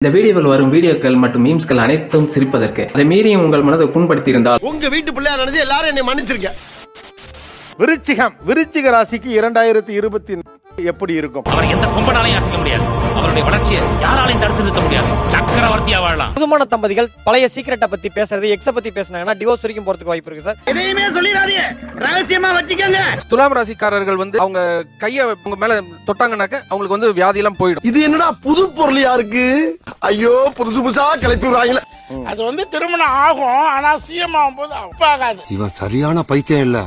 இந்த வீடியோவில் வரும் வீடியோக்கள் மற்றும் மீம்ஸ்கள் அனைத்தும் சிரிப்பதற்கு. அதை மீறியும் உங்கள் மனதை புண்படுத்தி இருந்தால் உங்க வீட்டு பிள்ளையா நினைச்சு எல்லாரும் என்னை மன்னிச்சிருங்க. விருச்சிக ராசிக்கு 2024 எப்படி இருக்கும்? அவர் எந்த கும்பனாலையும் அசைக்க முடியாது. அவருடைய வளர்ச்சியை யாராலையும் தடுத்து நிறுத்த முடியாது. சக்கரவர்த்தியா வாழலாம். புதுமான தம்பதிகள் பழைய சீக்ரெட்டை பத்தி பேசுறது, எக்ஸ பத்தி பேசினாங்கன்னா டிவோர்ஸ் வரைக்கும் போறதுக்கு வாய்ப்பு இருக்கு சார். எதையுமே சொல்லிடாதீங்க, ரகசியமா வச்சுக்கோங்க. துலாம் ராசிக்காரர்கள் அவங்க கைய உங்க மேல தொட்டாங்கனாக்க அவங்களுக்கு வியாதி எல்லாம் போயிடும். இது என்னடா புது பொருளியா இருக்கு? ஐயோ, புதுசு புதுசா கிளப்பி விடுறாங்களே. அது திருமணம் ஆகும், ஆனா சிஎம் ஆகும்போது ஆகாது. இவன் சரியான பைத்தியம் இல்ல,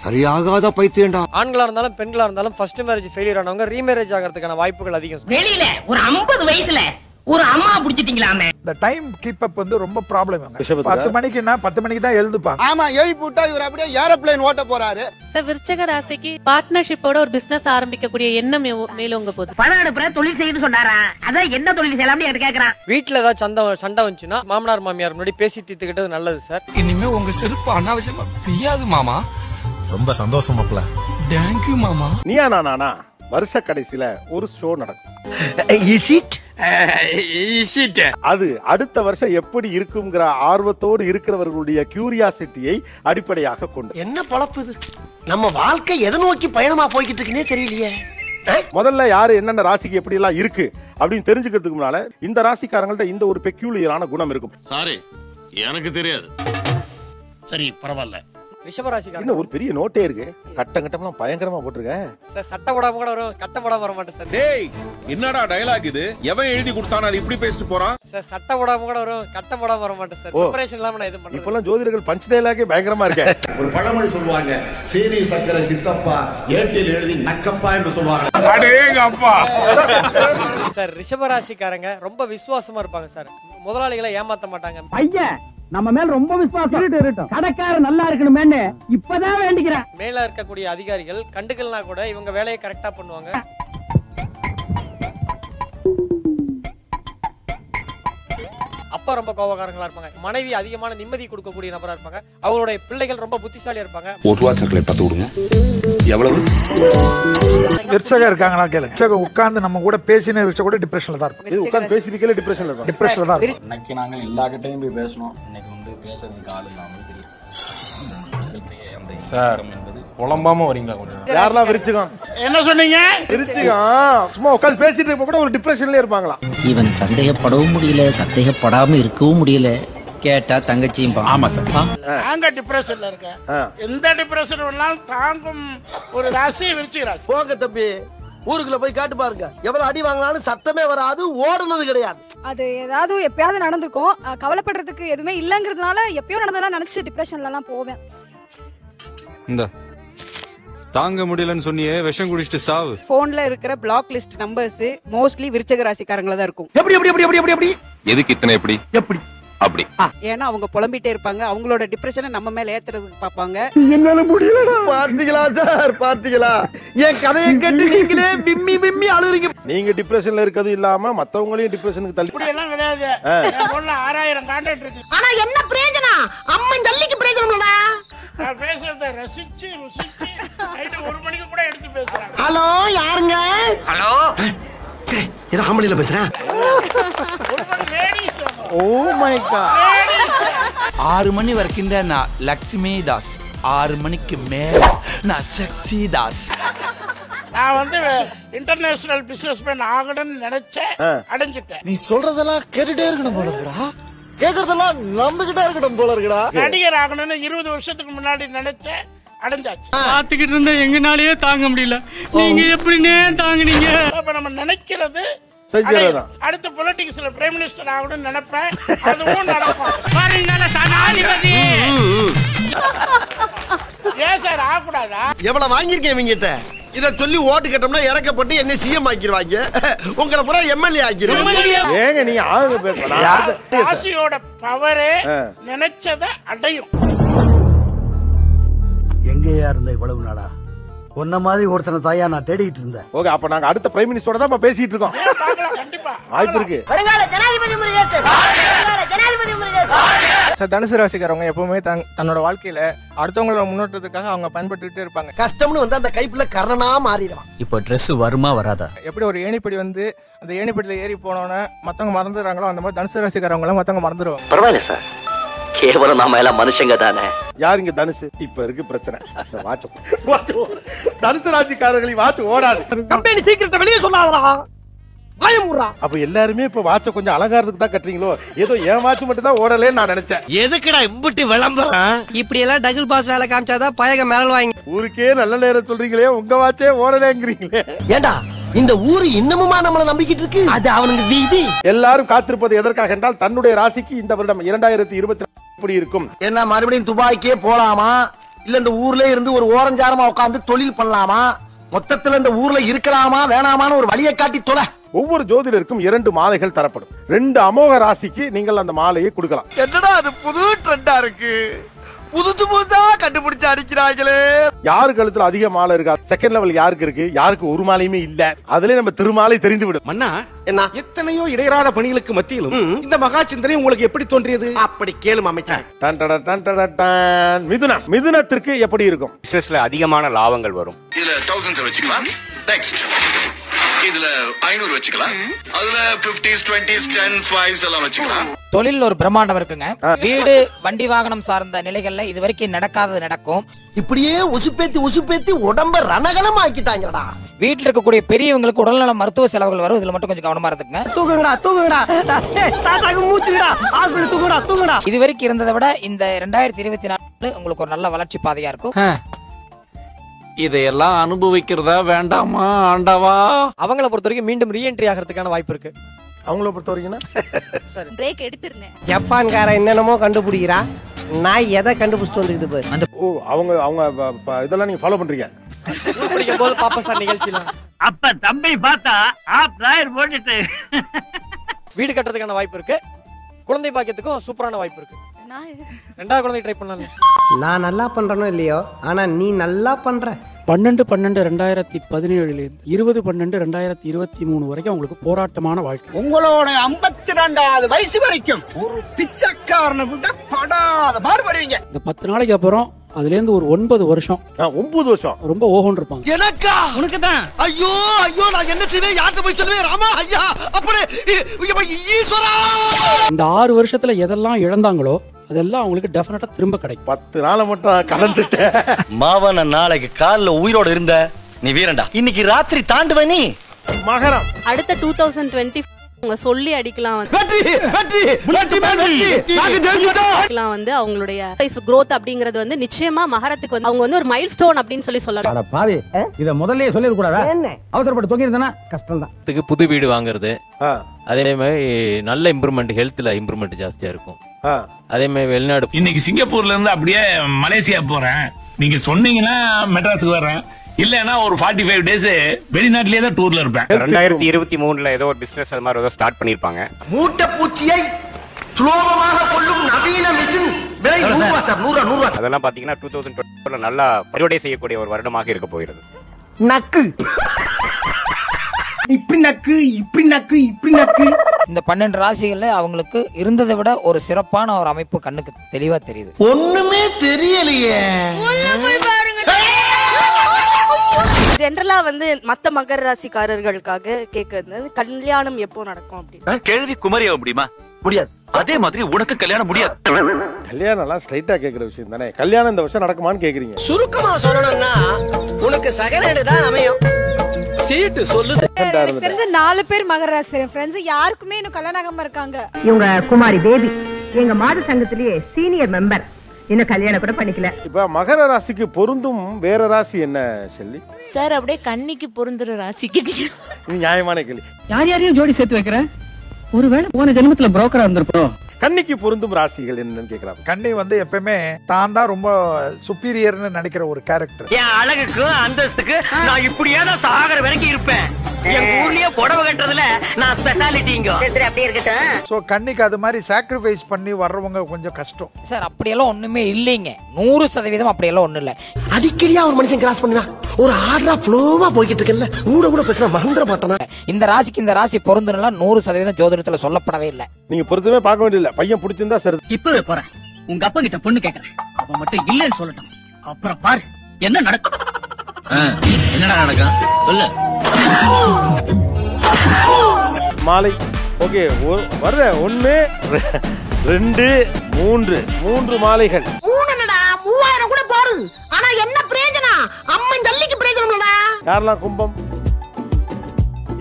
சரியாகாத பைத்தியம்டா. ஆண்களா இருந்தாலும் பெண்களா இருந்தாலும் ஃபர்ஸ்ட் மேரேஜ் ஃபெயிலியர் ஆனவங்க ரீமேரேஜ் ஆகிறதுக்கான வாய்ப்புகள் அதிகம். வெளியில ஒரு 50 வயசுல ஒரு அம்மா புடிச்சிட்டீங்களாமே. இந்த டைம் கீப் அப் ரொம்ப ப்ராப்ளம். 10 மணிக்குன்னா 10 மணிக்கு தான் எழுந்துப்பாங்க. ஆமா, எழுப்பி விட்டா இவர் அப்படியே ஏரோப்ளேன் ஓட்ட போறாரு. சார், விருச்சிக ராசிக்கு பார்ட்னர்ஷிப்போட ஒரு பிசினஸ் ஆரம்பிக்கக்கூடிய எண்ணம் மேலோங்க போகுது. பணம் அனுப்புற தொழில் செய்யணும்னு சொன்னாரா? அதான் என்ன தொழில் செய்யலாம்னு எனக்கு கேக்குறான். வீட்டுல ஏதாவது சண்டை வந்துச்சுன்னா மாமனார் மாமியார் முன்னாடி பேசி தீர்த்துக்கிட்டது நல்லது சார். இனிமே உங்க செருப்பு அனாவசியமா பிய்யாது மாமா. ரொம்ப சந்தோஷமாப்ல. தேங்க்யூ மாமா. நீயா நானா வருஷ கடைசியில ஒரு ஷோ நடக்கும். அது அடுத்த வருஷம் எப்படி இருக்குங்கிற ஆர்வத்தோடு இருக்கிறவர்களுடைய கியூரியாசிட்டியை அடிப்படையாக கொண்டு. என்ன பொழப்பு இது? நம்ம வாழ்க்கை எதை நோக்கி பயணமா போய்கிட்டு இருக்குன்னே தெரியலையே. முதல்ல யாரு என்னென்ன ராசிக்கு எப்படி எல்லாம் இருக்கு அப்படின்னு தெரிஞ்சுக்கிறதுக்கு முன்னால இந்த ராசிக்காரங்கள்ட்ட இந்த ஒரு பெக்யூலியரான குணம் இருக்கும். சாரி, எனக்கு தெரியாது. சரி, பரவாயில்ல. இன்னும் ஒரு பெரிய நோட்டே இருக்கு. கட்டம்லாம் பயங்கரமா போட்டிருக்கேன் சார். சட்டை போடாம கூட வரும், கட்ட போடாம வர மாட்டேன் சார். டேய், என்னடா டயலாக் இது? எவன் எழுதி கொடுத்தானே அது இப்படி பேசிட்டு போறான்? சார், சட்டை போடாம கூட வரும், கட்ட போடாம வர மாட்டேன் சார். ப்ரிபரேஷன் இல்லாம நான் இது பண்றேன். இப்பெல்லாம் ஜோதிடர்கள் பஞ்ச் டயலாகே பயங்கரமா இருக்கு. ஒரு பழமொழி சொல்லுவாங்க, சீனி சக்கரை சித்தப்பா ஏட்டில் எழுதி நக்கப்பா என்று சொல்லுவாங்க. அடேங்கப்பா. சார், ரிஷபராசிக்காரங்க ரொம்ப விசுவாசமா இருப்பாங்க சார். முதலாளிகளை ஏமாத்த மாட்டாங்க. ஐயா, நம்ம மேல ரொம்ப விசுவாசம். கடைக்காரர் நல்லா இருக்கணுமேன்னு இப்பதான் வேண்டிக்கிறேன். மேல இருக்கக்கூடிய அதிகாரிகள் கண்டுக்கலனா கூட இவங்க வேலையை கரெக்டா பண்ணுவாங்க. அப்பா ரொம்ப கோபக்காரங்களா இருப்பாங்க. மனைவி அதிகமான நிம்மதி கொடுக்கக்கூடிய நபரா இருப்பாங்க. அவங்களுடைய பிள்ளைகள் ரொம்ப புத்திசாலியா இருப்பாங்க. ஒரு ரூபா சாக்லேட் 10 கொடுங்க. எவ்வளவு? விருச்சகம் இருக்காங்களா கேளுங்க. விருச்சகம் உட்கார்ந்து நம்ம கூட பேசின கூட டிப்ரெஷன்ல தான் இருக்கும். இது உட்கார்ந்து பேசிருக்கல டிப்ரெஷன்ல இருக்கும். டிப்ரெஷன்ல தான் இருக்கும். இன்னைக்கு நாங்க எல்லா கிட்டையும் போய் பேசணும். இன்னைக்கு பேசுறதுக்கு ஆள் இல்லாம தெரியும் சார். புலம்பாம வரீங்களா கொஞ்சம்? யாரெல்லாம் விருச்சிகம்? என்ன சொன்னீங்க? விருச்சிகம் சும்மா உட்கார்ந்து பேசிட்டு இருக்க கூட ஒரு டிப்ரெஷன்ல இருப்பாங்களா? இவன் சந்தேகப்படவும் முடியல, சந்தேகப்படாம இருக்கவும் முடியல. கேட்டா தங்கச்சியும். ஆமா சார். நாங்க டிப்ரெஷன்ல இருக்கேன். எந்த டிப்ரெஷன் வேணாலும் தாங்கும் ஒரு ராசி விருச்சிக ராசி. போங்க தம்பி, ஊருக்குள்ள போய் காட்டு பாருங்க. எவ்வளவு அடி வாங்கினாலும் சத்தமே வராது, ஓடுனது கிடையாது. அது ஏதாவது எப்பயாவது நடந்திருக்கும். கவலைப்படுறதுக்கு எதுவுமே இல்லங்கிறதுனால எப்பயோ நடந்ததெல்லாம் நினைச்சு டிப்ரெஷன்ல எல்லாம் போவேன். இந்த தாங்க முடியலன்னு சொன்னியே, விஷம் குடிச்சிட்டு சாவு. போன்ல இருக்கிற பிளாக் லிஸ்ட் நம்பர்ஸ் மோஸ்ட்லி விருச்சிக ராசிக்காரங்களா தான் இருக்கும். எப்படி எப்படி எப்படி எப்படி எப்படி? எதுக்கு இத்தனை எப்படி எப்படி அப்படி? ஏன்னா அவங்க புலம்பிட்டே இருப்பாங்க. அவங்களோட டிப்ரெஷனை நம்ம மேல ஏத்துறதுக்கு பாப்பாங்க. என்னால முடியலடா. பார்த்தீங்களா சார், பார்த்தீங்களா? என் கதையை கேட்டு நீங்களே பிம்மி பிம்மி அழுறீங்க. நீங்க டிப்ரெஷன்ல இருக்கிறது இல்லாம மத்தவங்களையும் டிப்ரெஷனுக்கு தள்ளி. இப்படி எல்லாம் கிடையாது. என் போன்ல 6000 கான்டாக்ட் இருக்கு. ஆனா என்ன பிரயோஜனம்? அம்மன் ஜல்லிக்கு பிரயோஜனம்டா. நான் பேசுறத ரசிச்சு நைட்டு 1 மணிக்கு கூட எடுத்து பேசுறாங்க. ஹலோ, யாருங்க? ஹலோ, ஏதோ ஆம்பளைல பேசுறேன். Oh my God. 6 மணி வரைக்கும் தான் நான் லட்சுமி தாஸ். 6 மணிக்கு மேல நான் செக்ஸி தாஸ். நான் இன்டர்நேஷனல் பிசினஸ் மேன் ஆகணும்னு நினைச்சேன், அடைஞ்சிட்டேன். நீ சொல்றதெல்லாம் கேட்டுட்டே இருக்கணும் போல இருக்குடா. கேக்குறதெல்லாம் நம்பிக்கிட்டே இருக்கணும் போல இருக்குடா. நடிகர் ஆகணும்னு 20 வருஷத்துக்கு முன்னாடி நினைச்சேன், அடைஞ்சாச்சு. பாத்துக்கிட்டு இருந்தா எங்கனாலேயே தாங்க முடியல. நீங்க எப்படினே தாங்குனீங்க? அப்ப நம்ம நினைக்கிறது செஞ்சறதான். அடுத்த பொலிட்டிக்ஸ்ல பிரைம் மினிஸ்டர் ஆகணும்னு நினைப்பேன், அதுவும் நடக்கும். பாருங்களா சனாதிபதி. ஏன் சார் ஆகக்கூடாதா? எவ்வளவு வாங்கியிருக்கேன் இவங்கிட்ட. இத சொல்லி ஓட்டு கேட்டோம்னா இறக்கப்பட்டு என்ன சிஎம் ஆக்கிடுவாங்க. உங்களை பூரா எம்எல்ஏ ஆக்கிடுவாங்க. ஏங்க நீங்க ஆளுங்க பேசலாம். ராசியோட பவரே நினைச்சதை அடையும். எங்கேயா இருந்த இவ்வளவு நாளா? ஒன்ன மாதிரி ஒருத்தனை தாயா நான் தேடிட்டு இருந்தேன். ஓகே, அப்ப நாங்க அடுத்த பிரைம் மினிஸ்டரோட தான் பேசிட்டு இருக்கோம். கண்டிப்பா வாய்ப்பு இருக்கு. வருங்கால ஜனாதிபதி முருகேசன். சார் தனுசு ராசிக்காரவங்க எப்பவுமே தன்னோட வாழ்க்கையில அடுத்தவங்களோட முன்னேற்றத்துக்காக அவங்க பயன்பட்டுக்கிட்டே இருப்பாங்க. கஷ்டம்னு வந்து அந்த கைப்புல கரணனா மாறிடுவான். இப்போ ட்ரெஸ் வருமா வராதா? எப்படி ஒரு ஏணிப்படி வந்து அந்த ஏணிப்படியில ஏறி போனோன்னே மத்தவங்க மறந்துடுறாங்களோ அந்த மாதிரி தனுசு ராசிக்காரவங்களும் மத்தவங்க மறந்துடுவாங்க. பரவாயில்ல சார், கேவலம் நாம எல்லாம் மனுஷங்க தானே. யார் இங்க தனுசு? இப்ப இருக்கு பிரச்சனை. தனுசு ராசிக்காரர்களை வாட்ச் ஓடாது. கம்பெனி சீக்கிரத்தை வெளியே சொல்லாதடா. அப்ப எல்லாருமே இப்ப வாட்ச கொஞ்சம் அலங்காரத்துக்கு தான் கட்டுறீங்களோ? ஏதோ என் வாட்ச் மட்டும் தான் ஓடலேன்னு நான் நினைச்சேன். எதுக்குடா இம்புட்டி விளம்பரம்? இப்படி எல்லாம் டபுள் பாஸ் வேலை காமிச்சாதான் பயக மேல வாங்கி. ஊருக்கே நல்ல நேரம் சொல்றீங்களே, உங்க வாட்சே ஓடலேங்கிறீங்களே. ஏண்டா இந்த ஊரு இன்னமுமா நம்மள நம்பிக்கிட்டு இருக்கு? அது அவனுக்கு வீதி. எல்லாரும் காத்திருப்பது எதற்காக என்றால் தன்னுடைய ராசிக்கு இந்த வருடம் 2024 எப்படி இருக்கும். என்ன மறுபடியும் துபாய்க்கே போலாமா, இல்ல இந்த ஊர்ல இருந்து ஒரு ஓரஞ்சாரமா உட்கார்ந்து தொழில் பண்ணலாமா, மொத்தத்துல இந்த ஊர்ல இருக்கலாமா வேணாமான்னு ஒரு வழியை காட்டி தொலை. ஒவ்வொரு ஜோதிடருக்கும் 2 மாலைகள் தரப்படும். 2 அமோக ராசிக்கு நீங்கள் அந்த மாலையை கொடுக்கலாம். என்னடா அது புது ட்ரெண்டா இருக்கு, புதுசா கண்டுபிடிச்சு அடிக்கிறாங்களே. யாரு கழுத்துல அதிக மாலை இருக்கா, செகண்ட் லெவல் யாருக்கு இருக்கு, யாருக்கு ஒரு மாலையுமே இல்ல, அதுல நம்ம திருமாலை தெரிந்து விடும். மன்னா என்ன எத்தனையோ இடையறாத பணிகளுக்கு மத்தியிலும் இந்த மகா சிந்தனை உங்களுக்கு எப்படி தோன்றியது? அப்படி கேளும் அமைச்சர். மிதுனத்திற்கு எப்படி இருக்கும்? பிசினஸ்ல அதிகமான லாபங்கள் வரும். இதுல 1000 வச்சுக்கலாம். நெக்ஸ்ட் இதுல 500 வச்சுக்கலாம். அதுல 50s 20s 10s 5s எல்லாம் வச்சுக்கலாம். தொழில் ஒரு பிரம்மாண்டம் இருக்குங்க. வீடு வண்டி வாகனம் சார்ந்த நிலைகள்ல இது வரைக்கும் நடக்காதது நடக்கும். இப்படியே உசுப்பேத்தி உடம்ப ரணகலம் ஆக்கிட்டாங்கடா. வீட்டுல இருக்கக்கூடிய பெரியவங்களுக்கு உடல்நல மருத்துவ செலவுகள் வரும். இதுல மட்டும் கொஞ்சம் கவனமா இருந்துங்க. தூங்குங்கடா தாத்தாக்கு மூச்சுங்கடா, ஹாஸ்பிடல் தூங்குங்கடா. இது வரைக்கும் இருந்ததை விட இந்த 2024 உங்களுக்கு ஒரு நல்ல வளர்ச்சி பாதையா இருக்கும். இதையெல்லாம் அனுபவிக்கிறதா வேண்டாமா ஆண்டவா? அவங்கள பொறுத்த வரைக்கும் மீண்டும் ரீஎன்ட்ரி ஆகிறதுக்கான வாய்ப்பு இருக்கு. அவங்கள பொறுத்த வரைக்கும் பிரேக் எடுத்துருந்தேன். ஜப்பான்கார என்னென்னமோ கண்டுபிடிக்கிறா, நான் எதை கண்டுபிடிச்சிட்டு வந்துக்குது பாரு. அந்த அவங்க இதெல்லாம் நீங்க ஃபாலோ பண்றீங்க. படிக்கும் போது பாப்பா சார் நிகழ்ச்சியில அப்ப தம்பி பார்த்தா ஆப் ராயர் போட்டுட்டு வீடு கட்டுறதுக்கான வாய்ப்பு இருக்கு. குழந்தை பாக்கியத்துக்கும் சூப்பரான வாய்ப்பு இருக்கு. 2வது குழந்தை ட்ரை பண்ணலாம். நான் நல்லா பண்றனோ இல்லையோ, ஆனா நீ நல்லா பண்ற. 12/12/2017 20/12/2023 வரைக்கும் உங்களுக்கு போராட்டமான வாழ்க்கை. உங்களோட 52வது வயசு வரைக்கும் ஒரு பிச்சைக்காரனை விட படாத பாடுபடுவீங்க. இந்த 10 நாளைக்கு அப்புறம் அதுல இருந்து ஒரு 9 வருஷம் 9 வருஷம் ரொம்ப ஓஹோன்னு இருப்பாங்க. எனக்கா? உனக்கு தான். ஐயோ நான் என்ன செய்வேன், யார்கிட்ட போய் சொல்லுவேன்? ராமா ஐயா அப்படி ஈஸ்வரா. இந்த 6 வருஷத்துல எதெல்லாம் இழந்தாங்களோ அதெல்லாம் அவங்களுக்கு டெஃபினட்டா திரும்ப கிடைக்கும். 10 நாளை மட்டும் கடந்துட்ட மாவன நாளைக்கு காலைல உயிரோட இருந்த நீ வீரண்டா, இன்னைக்கு ராத்திரி தாண்டுவ நீ. மகரம் அடுத்த 2020 சொல்லி அடிக்கலாம் வந்து அவங்களுடைய growth அப்படிங்கிறது வந்து நிச்சயமா மகரத்துக்கு வந்து அவங்க வந்து ஒரு மைல்ஸ்டோன் அப்படின்னு சொல்லலாம். பாவி இத முதல்லயே சொல்லிர கூடாதா? அவசரப்பட்டு தொங்கி இருந்தா கஷ்டம் தான். புது வீடு வாங்குறது, அதே மாதிரி நல்ல இம்ப்ரூவ்மெண்ட், ஹெல்த்ல இம்ப்ரூவ்மெண்ட் ஜாஸ்தியா இருக்கும். அதே மாதிரி வெளிநாடு, இன்னைக்கு சிங்கப்பூர்ல இருந்து அப்படியே மலேசியா போறேன், நீங்க சொன்னீங்கன்னா மெட்ராஸுக்கு வர்றேன், இல்லன்னா ஒரு 45 டேஸ் வெளிநாட்டிலேயே தான் டூர்ல இருப்பேன். 2023ல ஏதோ ஒரு பிசினஸ் அது மாதிரி ஏதோ ஸ்டார்ட் பண்ணிருப்பாங்க. மூட்டை பூச்சியை சுலோகமாக கொள்ளும் நவீன மிஷின் விலை 100 அதெல்லாம் பாத்தீங்கன்னா 2024ல நல்லா பரிவடை செய்யக்கூடிய ஒரு வருடமாக இருக்க போகிறது. நக்கு இப்படி நக்கு. இந்த 12 ராசிகள்ல அவங்களுக்கு இருந்ததை விட ஒரு சிறப்பான ஒரு அமைப்பு கண்ணுக்கு தெளிவா தெரியுது. ஒண்ணுமே தெரியலையே. ஜெனரலா வந்து மத்த மகர ராசிக்காரர்களுக்காக கேக்குறது கல்யாணம் எப்போ நடக்கும் அப்படின்னு. கேள்வி குமரியா முடியுமா? முடியாது. அதே மாதிரி உனக்கு கல்யாணம் முடியாது. கல்யாணம் எல்லாம் ஸ்ட்ரைட்டா கேக்குற விஷயம் தானே. கல்யாணம் இந்த வருஷம் நடக்குமான்னு கேக்குறீங்க. சுருக்கமா சொல்லணும்னா உனக்கு செகண்ட் தான் அமையும். சீட்டு சொல்லுது. எனக்கு தெரிஞ்ச 4 பேர் மகர ராசி ஃப்ரெண்ட்ஸ் யாருக்குமே இன்னும் கல்யாணம் ஆகாம இருக்காங்க. இவங்க குமாரி பேபி எங்க மாத சங்கத்திலேயே சீனியர் மெம்பர், இன்னும் கல்யாணம் கூட பண்ணிக்கல. இப்ப மகர ராசிக்கு பொருந்தும் வேற ராசி என்ன ஷெல்லி? சார் அப்படியே கன்னிக்கு பொருந்துற ராசி கேட்டீங்க. இது நியாயமான கேள்வி. யாரையும் ஜோடி சேர்த்து வைக்கிறேன். ஒருவேளை போன ஜென்மத்துல புரோக்கரா இருந்திருப்போம். கன்னிக்கு பொருந்தும் ராசிகள் என்னன்னு கேக்குறாங்க. கன்னி வந்து எப்பவுமே தான் தான் ரொம்ப சுப்பீரியர்னு நினைக்கிற ஒரு கேரக்டர். என் அழகுக்கு அந்தஸ்துக்கு நான் இப்படியே தான் சாகர வரைக்கும் இருப்பேன். என் ஊர்லயே புடவை கட்டுறதுல நான் ஸ்பெஷாலிட்டிங்க. அப்படியே இருக்கட்டும். சோ கன்னிக்கு அது மாதிரி சாக்ரிஃபைஸ் பண்ணி வர்றவங்க கொஞ்சம் கஷ்டம். சார் அப்படியெல்லாம் ஒண்ணுமே இல்லைங்க. 100% அப்படியெல்லாம் ஒண்ணும் இல்ல. அடிக்கடியா ஒரு மனுஷன் கிராஸ் பண்ணுவா, ஒரு ஆர்டரா ஃப்ளோவா போய்கிட்டு இருக்கல, கூட பேசினா மறந்துட மாட்டானா. இந்த ராசிக்கு இந்த ராசி பொருந்துனா 100% ஜோதிடத்துல சொல்லப்படவே இல்லை. நீங்க பொருத்தமே பார்க்க வேண்டியதில்லை. பையன் பிடிச்சிருந்தா சரி. இப்பவே போறேன். உங்க அப்பா கிட்ட பொண்ணு கேக்குறேன். அவன் மட்டும் இல்லன்னு சொல்லட்டும். அப்புறம் பாரு என்ன நடக்கும். என்னடா நடக்கும் சொல்லு. மாலை ஓகே வருத 1 2 3 மாலைகள். 3000 கூட போடு. ஆனா என்ன பிரயோஜனம்? அம்மன் ஜல்லிக்கு பிரயோஜனம்டா. யாரெல்லாம் கும்பம்?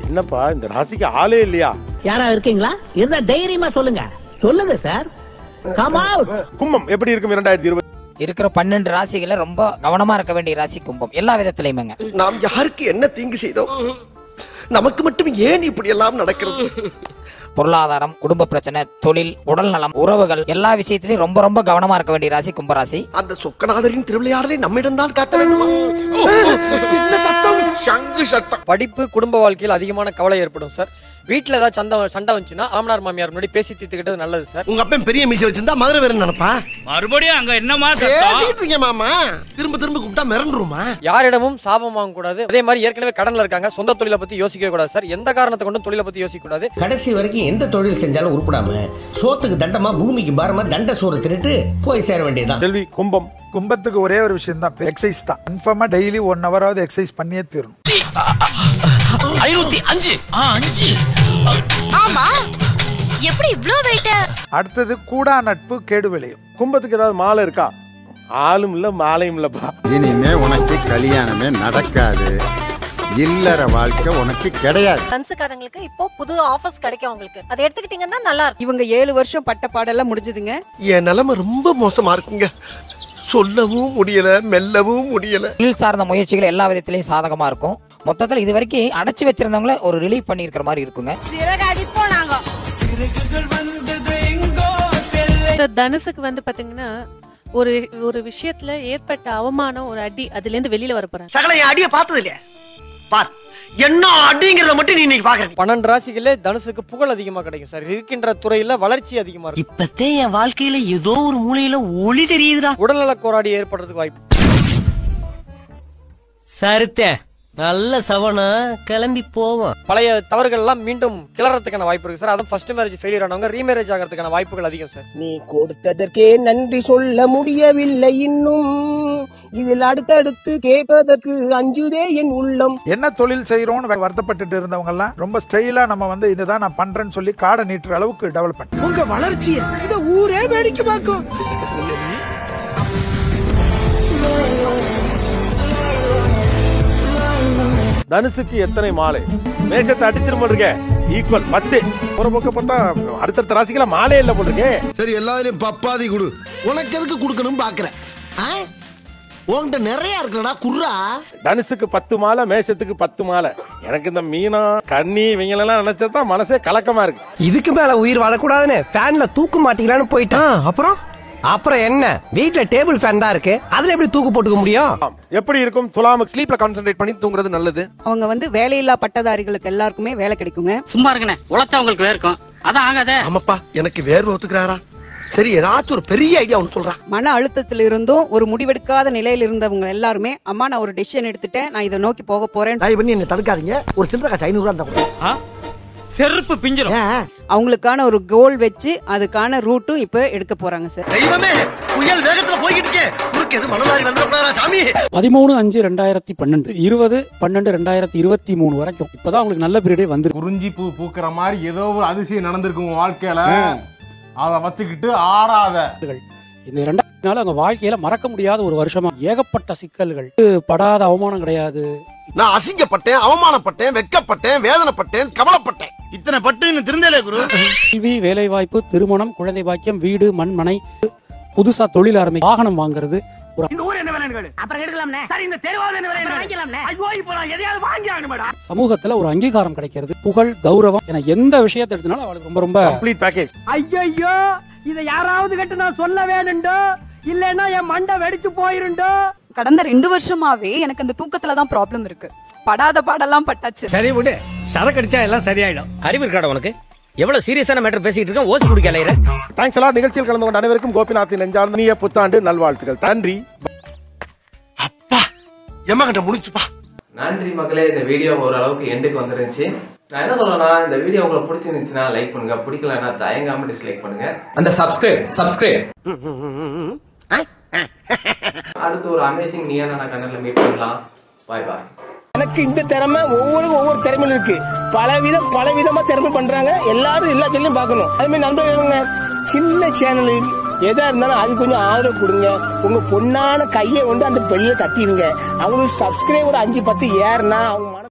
என்னப்பா இந்த ராசிக்கு ஆளே இல்லையா? யாரா இருக்கீங்களா? இருந்தா தைரியமா சொல்லுங்க. சொல்லுங்க சார். Come out. கும்பம் எப்படி இருக்கும் 2020? இருக்கிற 12 ராசிகள ரொம்ப கவனமா இருக்க வேண்டிய ராசி கும்பம். எல்லா விதத்திலயுமேங்க. நாம் யாருக்கு என்ன தீங்கு செய்தோம்? நமக்கு மட்டும் ஏன் இப்படி எல்லாம் நடக்கிறது? பொருளாதாரம், குடும்ப பிரச்சனை, தொழில், உடல் நலம், உறவுகள் எல்லா விஷயத்திலயும் ரொம்ப ரொம்ப கவனமா இருக்க வேண்டிய ராசி கும்பராசி. அந்த சொக்கநாதரின் திருவிளையாடலை நம்மிடம் தான் காட்ட வேண்டுமா? என்ன சத்தம்? சங்கு சத்தம். படிப்பு குடும்ப வாழ்க்கையில் அதிகமான கவலை ஏற்படும் சார். வீட்டுல ஏதாவது சண்டை வந்துச்சுன்னா ஆமனார் மாமியார் முன்னாடி பேசி தீர்த்துக்கிட்டது நல்லது சார். உங்க அப்பன் பெரிய மீசை வச்சிருந்தா மதுரை வேற நினைப்பா? மறுபடியும் அங்க என்னமா பேசிக்கிட்டு மாமா? திரும்ப திரும்ப கூப்பிட்டா மிரண்டுருமா? யாரிடமும் சாபம் வாங்க கூடாது. அதே மாதிரி ஏற்கனவே கடன்ல இருக்காங்க, சொந்த தொழிலை பத்தி யோசிக்க கூடாது சார். எந்த காரணத்தை கொண்டும் தொழிலை பத்தி யோசிக்க கூடாது. கடைசி வரைக்கும் எந்த தொழில் செஞ்சாலும் உருப்படாம சோத்துக்கு தண்டமா பூமிக்கு பாரமா தண்ட சோறு தின்னுட்டு போய் சேர வேண்டியதுதான். கேள்வி கும்பம். கும்பத்துக்கு ஒரே ஒரு விஷயம் தான், எக்ஸசைஸ் தான். கன்ஃபார்மா டெய்லி 1 ஹவராவது எக்ஸசைஸ் பண்ணியே தீரணும். 505 ஆமா. எப்படி இவ்ளோ வெயிட்? அடுத்தது கூடா நட்பு கேடு விளையும். கும்பத்துக்கு ஏதாவது மாலை இருக்கா? ஆளும் இல்ல மாலையும் இல்லப்பா. இனிமே உனக்கு கல்யாணமே நடக்காது. இல்லற வாழ்க்கை உனக்கு கிடையாது. தனுசுக்காரங்களுக்கு இப்போ புது ஆஃபர்ஸ் கிடைக்கும் உங்களுக்கு. அதை எடுத்துக்கிட்டீங்கன்னா நல்லா இருக்கும். இவங்க 7 வருஷம் பட்ட பாடெல்லாம் முடிஞ்சதுங்க. என் நிலைமை ரொம்ப மோசமா இருக்குங்க. சொல்லவும் முடியல, மெல்லவும் முடியல. தொழில் சார்ந்த முயற்சிகள் எல்லா விதத்திலயும் சாதகமா இருக்கும். மொத்தத்தில் இது வரைக்கும் அடைச்சு வச்சிருந்தவங்கள ஒரு ரிலீவ் பண்ணி இருக்கிற மாதிரி இருக்குங்க. தனுசுக்கு வந்து பாத்தீங்கன்னா ஒரு விஷயத்துல ஏற்பட்ட அவமானம், ஒரு அடி, அதுல இருந்து வெளியில வர போறாங்க. சகல என் அடிய பார்த்தது இல்லையா? பார் என்ன அடிங்கிறத மட்டும் நீ இன்னைக்கு பாக்குற. 12 ராசிகளே தனுசுக்கு புகழ் அதிகமா கிடைக்கும் சார். இருக்கின்ற துறையில வளர்ச்சி அதிகமா இருக்கும். இப்பத்தே என் வாழ்க்கையில ஏதோ ஒரு மூலையில ஒளி தெரியுதுடா. உடல்நல கோராடி ஏற்படுறதுக்கு வாய்ப்பு. சரித்தே நல்ல சவனா கிளம்பி போவோம். பழைய தவறுகள் எல்லாம் மீண்டும் கிளறதுக்கான வாய்ப்பு இருக்கு சார். அதுவும் ஃபர்ஸ்ட் மேரேஜ் ஃபெயிலியர் ஆனவங்க ரீமேரேஜ் ஆகிறதுக்கான வாய்ப்புகள் அதிகம் சார். நீ கொடுத்ததற்கே நன்றி சொல்ல முடியவில்லை இன்னும். இதில் அடுத்தடுத்து கேட்பதற்கு அஞ்சுதே என் உள்ளம். என்ன தொழில் செய்யறோம்னு வருத்தப்பட்டு இருந்தவங்க எல்லாம் ரொம்ப ஸ்டைலா நம்ம வந்து இதுதான் நான் பண்றேன்னு சொல்லி காடை நீட்டுற அளவுக்கு டெவலப் பண்ணி உங்க வளர்ச்சியை இந்த ஊரே வேடிக்கை பார்க்கும். தனுசுக்கு எத்தனை மாலை? மேஷத்தை அடிச்சிரும் போட்டிருக்க ஈக்குவல் 10. ஒரு பக்கம் பார்த்தா அடுத்த ராசிக்கல மாலே இல்ல போட்டிருக்கே. சரி எல்லாரையும் பப்பாதி குடு. உனக்கு எதுக்கு குடுக்கணும் பாக்குற? உன்கிட்ட நிறைய இருக்குடா குர்ரா. தனுசுக்கு 10 மாலை, மேஷத்துக்கு 10 மாலை. எனக்கு இந்த மீனா கண்ணி இவங்களெல்லாம் நினைச்சதான் மனசே கலக்கமா இருக்கு. இதுக்கு மேல உயிர் வாழக்கூடாதுன்னு ஃபேன்ல தூக்க மாட்டீங்களான்னு போயிட்டான். அப்புறம் என்ன? வீட்ல டேபிள் ஃபேன் தான் இருக்கு, அதுல எப்படி தூக்கு போட்டுக்க முடியும்? எப்படி இருக்கும்? துலாமுக்கு ஸ்லீப்ல கான்சென்ட்ரேட் பண்ணி தூங்குறது நல்லது. அவங்க வந்து வேலையில்லா பட்டதாரிகளுக்கு எல்லாருக்குமே வேலை கிடைக்குங்க. சும்மா இருக்கனே உழைச்சவங்களுக்கு வேர்க்கும். அதான் ஆகாதே. ஆமாப்பா எனக்கு வேர்வை ஒத்துக்கிறாரா? சரி ஏதாச்சும் ஒரு பெரிய ஐடியா ஒன்று சொல்றான். மன அழுத்தத்தில் இருந்தும் ஒரு முடிவெடுக்காத நிலையில இருந்தவங்க எல்லாருமே அம்மா நான் ஒரு டெசிஷன் எடுத்துட்டேன், நான் இதை நோக்கி போக போறேன். தயவு பண்ணி என்ன தடுக்காதீங்க. ஒரு சில்லறை காசு 500 ரூபா இருந்தா செருப்பு பிஞ்சிரும். அவங்களுக்கான ஒரு கோல் வச்சு அதுக்கான ரூட்டும் இப்ப எடுக்க போறாங்க சார். தெய்வமே புயல் வேகத்துல போய்கிட்டு இருக்கே. குறுக்கு எது மணலாரி வந்துடக்கூடாதா சாமி? 13/5/2012 20/12/2023 வரைக்கும் இப்பதான் அவங்களுக்கு நல்ல பீரியடே வந்து. குறிஞ்சி பூ பூக்கிற மாதிரி ஏதோ ஒரு அதிசயம் நடந்திருக்கும் உங்க வாழ்க்கையில. அதை வச்சுக்கிட்டு ஆடாத. இந்த 2 நாள் அவங்க வாழ்க்கையில மறக்க முடியாத ஒரு வருஷமா. ஏகப்பட்ட சிக்கல்கள், படாத அவமானம் கிடையாது. நான் அசிங்கப்பட்டேன், அவமானப்பட்டேன், வெட்கப்பட்டேன், வேதனைப்பட்டேன், கவலைப்பட்டேன். இத்தனை பட்டு திருந்தலே குரு. கல்வி, வேலை வாய்ப்பு, திருமணம், குழந்தை பாக்கியம், வீடு, மண், மனை, புதுசா தொழில் ஆரம்பி, வாகனம் வாங்குறது. சமூகத்துல ஒரு அங்கீகாரம் கிடைக்கிறது, புகழ், கௌரவம் என எந்த விஷயத்தை எடுத்தனாலும் அவளுக்கு ரொம்ப ரொம்ப கம்ப்ளீட் பேக்கேஜ். ஐயோ இத யாராவது கிட்ட நான் சொல்ல வேணுண்டோ இல்லன்னா என் மண்டை வெடிச்சு போயிருண்டோ. கடந்த 2 வருஷமாவே எனக்கு அந்த தூக்கத்துல தான் ப்ராப்ளம் இருக்கு. படாத பாடெல்லாம் பட்டாச்சு. சரி விடு, சரக்கு அடிச்சா எல்லாம் சரியாயிடும். அறிவு இருக்காடா உனக்கு? எவ்வளவு சீரியஸான மேட்டர் பேசிட்டு இருக்க, ஓசி குடிக்கல. தேங்க்ஸ் எல்லாம். நிகழ்ச்சியில் கலந்து கொண்ட அனைவருக்கும் கோபிநாத்தின் நெஞ்சார்ந்த இனிய புத்தாண்டு நல்வாழ்த்துக்கள். நன்றி. அப்பா எம்மா கிட்ட முடிச்சுப்பா. நன்றி மக்களே. இந்த வீடியோ ஓரளவுக்கு எண்டுக்கு வந்துருந்துச்சு. நான் என்ன சொல்றேன்னா, இந்த வீடியோ உங்களுக்கு பிடிச்சிருந்துச்சுன்னா லைக் பண்ணுங்க, பிடிக்கலன்னா தயங்காம டிஸ்லைக் பண்ணுங்க. அந்த சப்ஸ்கிரைப் அடுத்து ஒரு அமேசிங் நீயான கண்ணல மீட் பண்ணலாம். பாய் பாய். எனக்கு இந்த திறமை ஒவ்வொரு திறமையும் இருக்கு. பலவிதமா திறமை பண்றாங்க. எல்லாரும் எல்லா சேனலையும் பார்க்கணும். அதே மாதிரி நண்பர்களுங்க, சின்ன சேனல் எதா இருந்தாலும் அது கொஞ்சம் ஆதரவு கொடுங்க. உங்க பொண்ணான கையை வந்து அந்த பெல்ல தட்டிடுங்க. அவங்களுக்கு சப்ஸ்கிரைபர் 5-10 ஏறுனா அவங்க